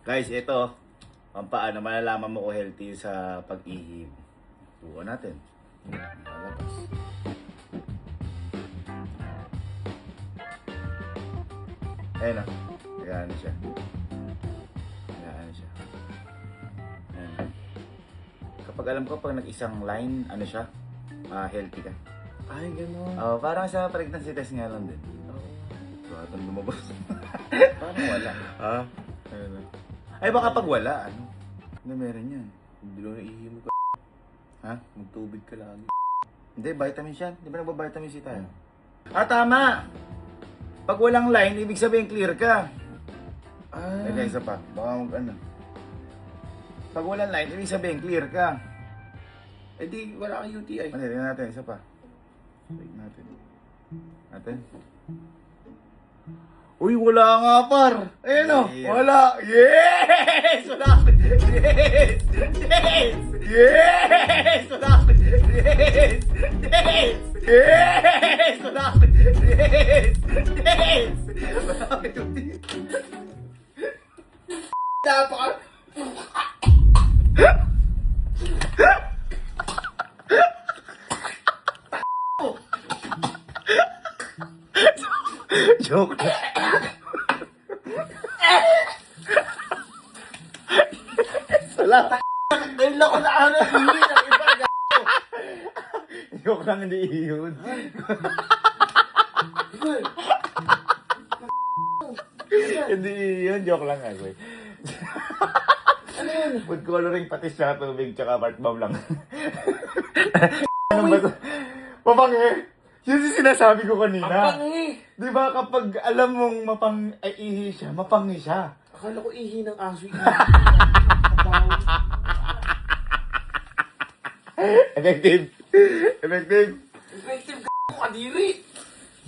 Guys, ito, paano malalaman mo kung healthy sa pag-ihip. Subukan natin. Lalabas. Ayun o. Gano'n siya. Gano'n siya. Ayun. Kapag alam ko, pag nag-isang line, ano siya? Healthy ka. Ay, gano'n. Parang sa pregnancy test nga lang din. So, atong lumabas. Parang wala. Ayun o. Ay, baka pag wala, ano? Hindi, meron yan. Hindi lang naiihim ka. Ha? Magtubig ka lagi. Hindi, vitamin siya. Di ba nagba-vitamin C tayo? Tama! Pag walang line, ibig sabihin clear ka. Teka, isa pa. Baka ano. Pag walang line, ibig sabihin clear ka. Eh di, wala kang UTI. Ano, tingnan natin. Isa pa. Take natin. Natin. Uy, wala nga, par! Ayun o! Yeah. Wala! Yes! Wala! Yes! Yes! Yes! Wala! Yes! Yes! Yes! Wala! Yes! Yes! Dapat! Joke lang. Wala. Ngayon lang ko na ano, hindi ng iba. Joke lang, hindi yun. Hindi yun, joke lang ako eh. Ano yun? Food coloring, pati sa tubig, tsaka part bomb lang. Anong ba ito? Mapangi! Yun yung sinasabi ko kanina. Mapangi! Di ba kapag alam mong ihi siya, mapangi siya. Akala ko ihi ng aso. Effective. Effective. Effective ka kadiri!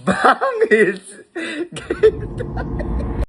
Bangis!